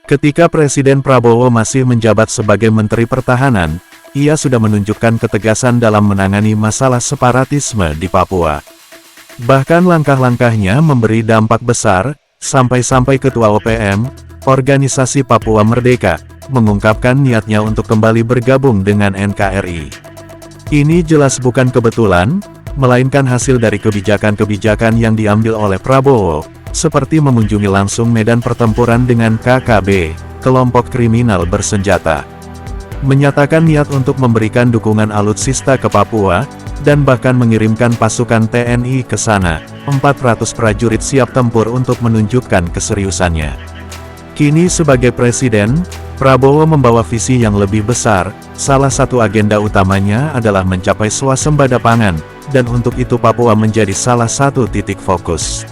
Ketika Presiden Prabowo masih menjabat sebagai Menteri Pertahanan, ia sudah menunjukkan ketegasan dalam menangani masalah separatisme di Papua. Bahkan langkah-langkahnya memberi dampak besar, sampai-sampai Ketua OPM, Organisasi Papua Merdeka, mengungkapkan niatnya untuk kembali bergabung dengan NKRI. Ini jelas bukan kebetulan, melainkan hasil dari kebijakan-kebijakan yang diambil oleh Prabowo, seperti mengunjungi langsung medan pertempuran dengan KKB, kelompok kriminal bersenjata. Menyatakan niat untuk memberikan dukungan alutsista ke Papua, dan bahkan mengirimkan pasukan TNI ke sana, 400 prajurit siap tempur untuk menunjukkan keseriusannya. Kini sebagai Presiden, Prabowo membawa visi yang lebih besar, salah satu agenda utamanya adalah mencapai swasembada pangan, dan untuk itu Papua menjadi salah satu titik fokus.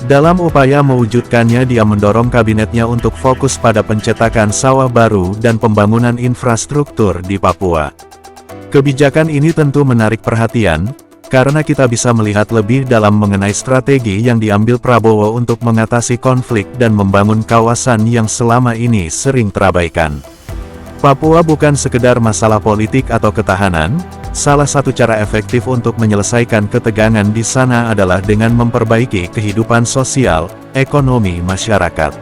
Dalam upaya mewujudkannya, dia mendorong kabinetnya untuk fokus pada pencetakan sawah baru dan pembangunan infrastruktur di Papua. Kebijakan ini tentu menarik perhatian, karena kita bisa melihat lebih dalam mengenai strategi yang diambil Prabowo untuk mengatasi konflik dan membangun kawasan yang selama ini sering terabaikan. Papua bukan sekedar masalah politik atau ketahanan. Salah satu cara efektif untuk menyelesaikan ketegangan di sana adalah dengan memperbaiki kehidupan sosial, ekonomi masyarakat.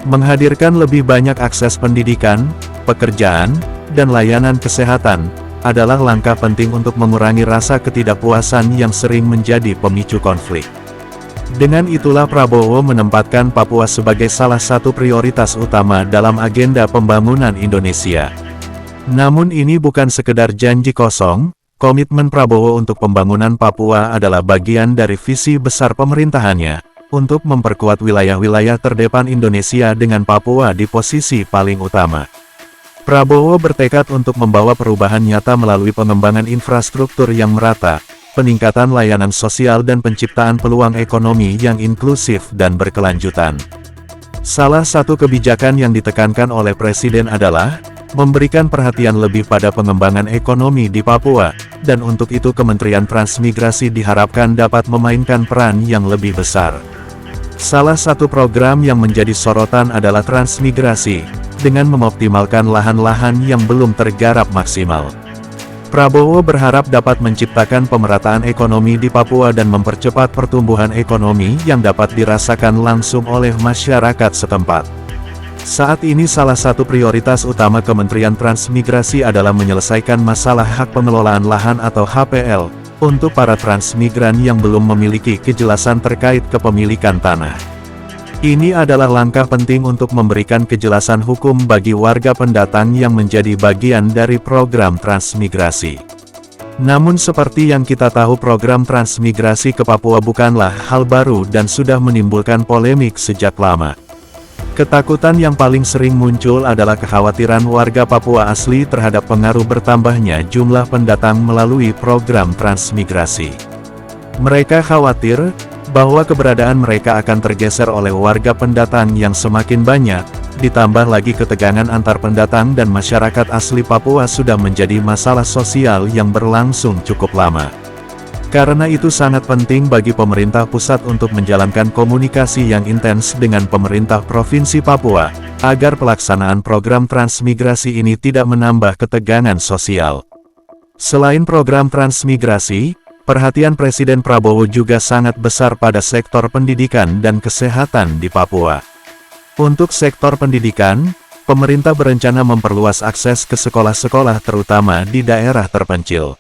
Menghadirkan lebih banyak akses pendidikan, pekerjaan, dan layanan kesehatan, adalah langkah penting untuk mengurangi rasa ketidakpuasan yang sering menjadi pemicu konflik. Dengan itulah Prabowo menempatkan Papua sebagai salah satu prioritas utama dalam agenda pembangunan Indonesia. Namun ini bukan sekedar janji kosong, komitmen Prabowo untuk pembangunan Papua adalah bagian dari visi besar pemerintahannya, untuk memperkuat wilayah-wilayah terdepan Indonesia dengan Papua di posisi paling utama. Prabowo bertekad untuk membawa perubahan nyata melalui pengembangan infrastruktur yang merata, peningkatan layanan sosial dan penciptaan peluang ekonomi yang inklusif dan berkelanjutan. Salah satu kebijakan yang ditekankan oleh Presiden adalah memberikan perhatian lebih pada pengembangan ekonomi di Papua, dan untuk itu Kementerian Transmigrasi diharapkan dapat memainkan peran yang lebih besar. Salah satu program yang menjadi sorotan adalah transmigrasi, dengan mengoptimalkan lahan-lahan yang belum tergarap maksimal. Prabowo berharap dapat menciptakan pemerataan ekonomi di Papua dan mempercepat pertumbuhan ekonomi yang dapat dirasakan langsung oleh masyarakat setempat. Saat ini salah satu prioritas utama Kementerian Transmigrasi adalah menyelesaikan masalah hak pengelolaan lahan atau HPL, untuk para transmigran yang belum memiliki kejelasan terkait kepemilikan tanah. Ini adalah langkah penting untuk memberikan kejelasan hukum bagi warga pendatang yang menjadi bagian dari program transmigrasi. Namun seperti yang kita tahu, program transmigrasi ke Papua bukanlah hal baru dan sudah menimbulkan polemik sejak lama. Ketakutan yang paling sering muncul adalah kekhawatiran warga Papua asli terhadap pengaruh bertambahnya jumlah pendatang melalui program transmigrasi. Mereka khawatir bahwa keberadaan mereka akan tergeser oleh warga pendatang yang semakin banyak, ditambah lagi ketegangan antar pendatang dan masyarakat asli Papua sudah menjadi masalah sosial yang berlangsung cukup lama. Karena itu sangat penting bagi pemerintah pusat untuk menjalankan komunikasi yang intens dengan pemerintah Provinsi Papua, agar pelaksanaan program transmigrasi ini tidak menambah ketegangan sosial. Selain program transmigrasi, perhatian Presiden Prabowo juga sangat besar pada sektor pendidikan dan kesehatan di Papua. Untuk sektor pendidikan, pemerintah berencana memperluas akses ke sekolah-sekolah terutama di daerah terpencil.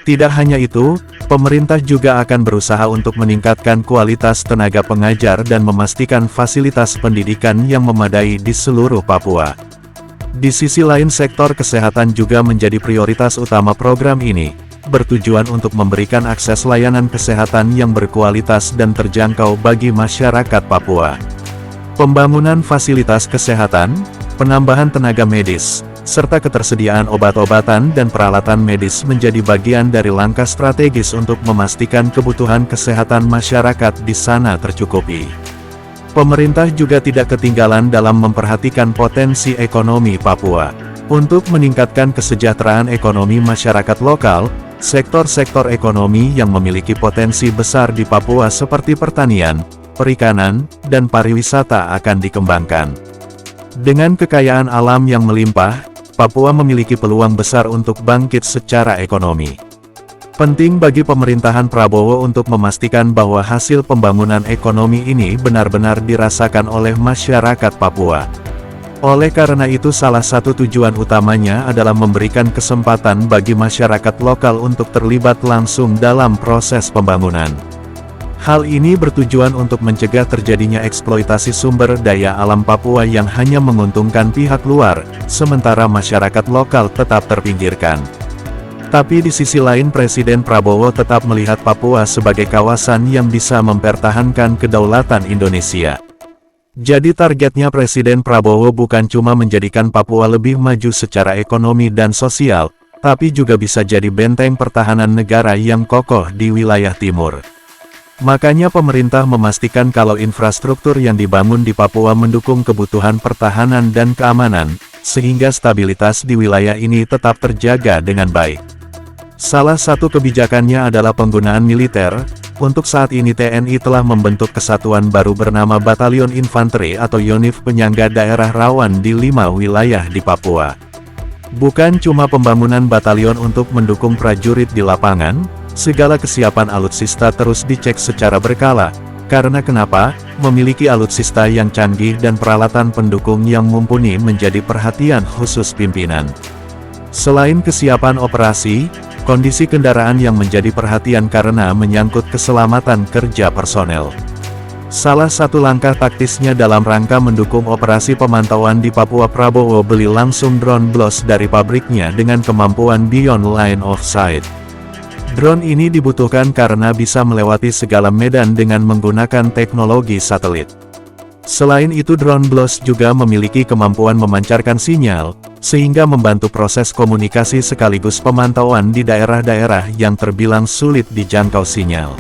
Tidak hanya itu, pemerintah juga akan berusaha untuk meningkatkan kualitas tenaga pengajar dan memastikan fasilitas pendidikan yang memadai di seluruh Papua. Di sisi lain, sektor kesehatan juga menjadi prioritas utama program ini, bertujuan untuk memberikan akses layanan kesehatan yang berkualitas dan terjangkau bagi masyarakat Papua. Pembangunan fasilitas kesehatan, penambahan tenaga medis, serta ketersediaan obat-obatan dan peralatan medis menjadi bagian dari langkah strategis untuk memastikan kebutuhan kesehatan masyarakat di sana tercukupi. Pemerintah juga tidak ketinggalan dalam memperhatikan potensi ekonomi Papua. Untuk meningkatkan kesejahteraan ekonomi masyarakat lokal, sektor-sektor ekonomi yang memiliki potensi besar di Papua seperti pertanian, perikanan, dan pariwisata akan dikembangkan. Dengan kekayaan alam yang melimpah, Papua memiliki peluang besar untuk bangkit secara ekonomi. Penting bagi pemerintahan Prabowo untuk memastikan bahwa hasil pembangunan ekonomi ini benar-benar dirasakan oleh masyarakat Papua. Oleh karena itu salah satu tujuan utamanya adalah memberikan kesempatan bagi masyarakat lokal untuk terlibat langsung dalam proses pembangunan. Hal ini bertujuan untuk mencegah terjadinya eksploitasi sumber daya alam Papua yang hanya menguntungkan pihak luar, sementara masyarakat lokal tetap terpinggirkan. Tapi di sisi lain Presiden Prabowo tetap melihat Papua sebagai kawasan yang bisa mempertahankan kedaulatan Indonesia. Jadi targetnya Presiden Prabowo bukan cuma menjadikan Papua lebih maju secara ekonomi dan sosial, tapi juga bisa jadi benteng pertahanan negara yang kokoh di wilayah timur. Makanya pemerintah memastikan kalau infrastruktur yang dibangun di Papua mendukung kebutuhan pertahanan dan keamanan, sehingga stabilitas di wilayah ini tetap terjaga dengan baik. Salah satu kebijakannya adalah penggunaan militer. Untuk saat ini TNI telah membentuk kesatuan baru bernama Batalion Infanteri atau Yonif penyangga daerah rawan di 5 wilayah di Papua. Bukan cuma pembangunan batalion untuk mendukung prajurit di lapangan, segala kesiapan alutsista terus dicek secara berkala. Karena kenapa? Memiliki alutsista yang canggih dan peralatan pendukung yang mumpuni menjadi perhatian khusus pimpinan. Selain kesiapan operasi, kondisi kendaraan yang menjadi perhatian karena menyangkut keselamatan kerja personel. Salah satu langkah taktisnya dalam rangka mendukung operasi pemantauan di Papua, Prabowo beli langsung drone BLOS dari pabriknya dengan kemampuan beyond line of sight. Drone ini dibutuhkan karena bisa melewati segala medan dengan menggunakan teknologi satelit. Selain itu drone BLOS juga memiliki kemampuan memancarkan sinyal, sehingga membantu proses komunikasi sekaligus pemantauan di daerah-daerah yang terbilang sulit dijangkau sinyal.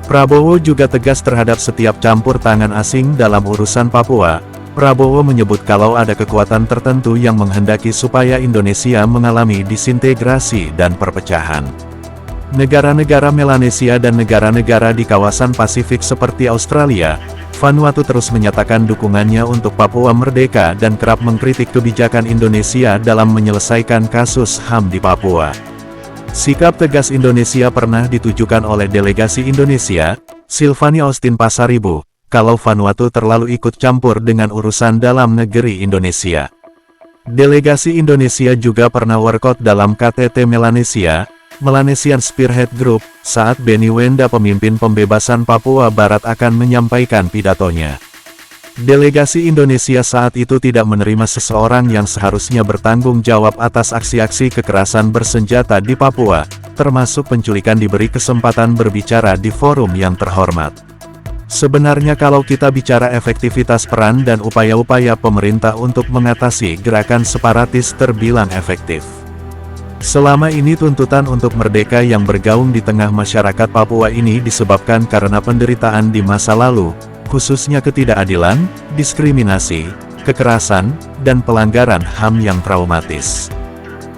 Prabowo juga tegas terhadap setiap campur tangan asing dalam urusan Papua. Prabowo menyebut kalau ada kekuatan tertentu yang menghendaki supaya Indonesia mengalami disintegrasi dan perpecahan. Negara-negara Melanesia dan negara-negara di kawasan Pasifik seperti Australia, Vanuatu terus menyatakan dukungannya untuk Papua merdeka dan kerap mengkritik kebijakan Indonesia dalam menyelesaikan kasus HAM di Papua. Sikap tegas Indonesia pernah ditujukan oleh delegasi Indonesia, Silvani Austin Pasaribu, kalau Vanuatu terlalu ikut campur dengan urusan dalam negeri Indonesia. Delegasi Indonesia juga pernah workout dalam KTT Melanesia, Melanesian Spearhead Group, saat Benny Wenda pemimpin pembebasan Papua Barat akan menyampaikan pidatonya. Delegasi Indonesia saat itu tidak menerima seseorang yang seharusnya bertanggung jawab atas aksi-aksi kekerasan bersenjata di Papua, termasuk penculikan diberi kesempatan berbicara di forum yang terhormat. Sebenarnya kalau kita bicara efektivitas peran dan upaya-upaya pemerintah untuk mengatasi gerakan separatis terbilang efektif. Selama ini tuntutan untuk merdeka yang bergaung di tengah masyarakat Papua ini disebabkan karena penderitaan di masa lalu, khususnya ketidakadilan, diskriminasi, kekerasan, dan pelanggaran HAM yang traumatis.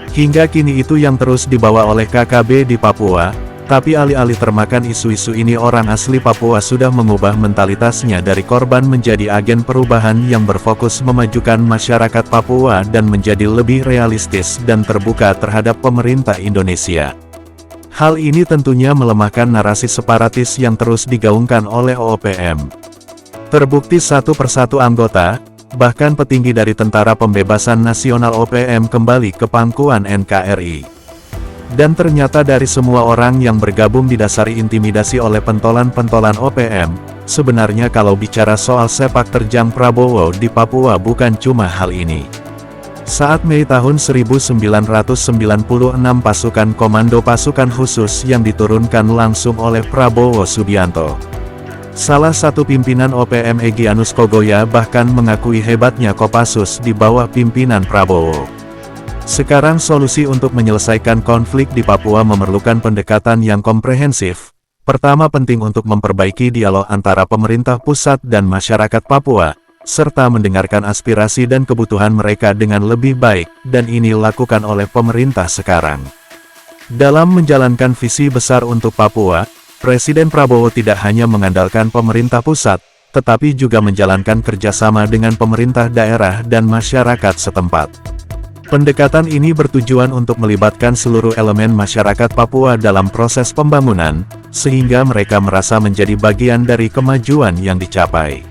Hingga kini itu yang terus dibawa oleh KKB di Papua, tapi alih-alih termakan isu-isu ini orang asli Papua sudah mengubah mentalitasnya dari korban menjadi agen perubahan yang berfokus memajukan masyarakat Papua dan menjadi lebih realistis dan terbuka terhadap pemerintah Indonesia. Hal ini tentunya melemahkan narasi separatis yang terus digaungkan oleh OPM. Terbukti satu persatu anggota, bahkan petinggi dari Tentara Pembebasan Nasional OPM kembali ke pangkuan NKRI. Dan ternyata dari semua orang yang bergabung didasari intimidasi oleh pentolan-pentolan OPM, sebenarnya kalau bicara soal sepak terjang Prabowo di Papua bukan cuma hal ini. Saat Mei tahun 1996 pasukan komando pasukan khusus yang diturunkan langsung oleh Prabowo Subianto. Salah satu pimpinan OPM Egyanus Kogoya bahkan mengakui hebatnya Kopassus di bawah pimpinan Prabowo. Sekarang solusi untuk menyelesaikan konflik di Papua memerlukan pendekatan yang komprehensif. Pertama penting untuk memperbaiki dialog antara pemerintah pusat dan masyarakat Papua, serta mendengarkan aspirasi dan kebutuhan mereka dengan lebih baik, dan ini dilakukan oleh pemerintah sekarang. Dalam menjalankan visi besar untuk Papua, Presiden Prabowo tidak hanya mengandalkan pemerintah pusat, tetapi juga menjalankan kerjasama dengan pemerintah daerah dan masyarakat setempat. Pendekatan ini bertujuan untuk melibatkan seluruh elemen masyarakat Papua dalam proses pembangunan, sehingga mereka merasa menjadi bagian dari kemajuan yang dicapai.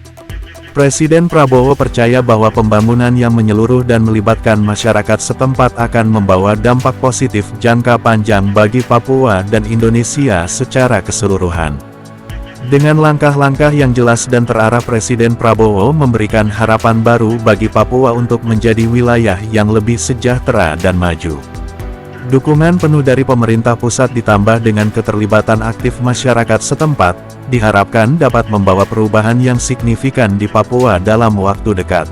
Presiden Prabowo percaya bahwa pembangunan yang menyeluruh dan melibatkan masyarakat setempat akan membawa dampak positif jangka panjang bagi Papua dan Indonesia secara keseluruhan. Dengan langkah-langkah yang jelas dan terarah, Presiden Prabowo memberikan harapan baru bagi Papua untuk menjadi wilayah yang lebih sejahtera dan maju. Dukungan penuh dari pemerintah pusat ditambah dengan keterlibatan aktif masyarakat setempat, diharapkan dapat membawa perubahan yang signifikan di Papua dalam waktu dekat.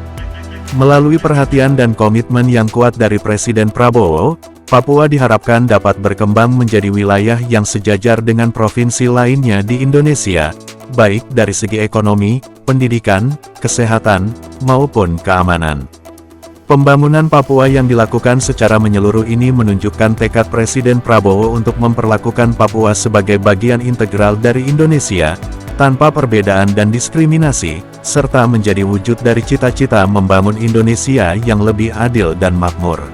Melalui perhatian dan komitmen yang kuat dari Presiden Prabowo, Papua diharapkan dapat berkembang menjadi wilayah yang sejajar dengan provinsi lainnya di Indonesia, baik dari segi ekonomi, pendidikan, kesehatan, maupun keamanan. Pembangunan Papua yang dilakukan secara menyeluruh ini menunjukkan tekad Presiden Prabowo untuk memperlakukan Papua sebagai bagian integral dari Indonesia, tanpa perbedaan dan diskriminasi, serta menjadi wujud dari cita-cita membangun Indonesia yang lebih adil dan makmur.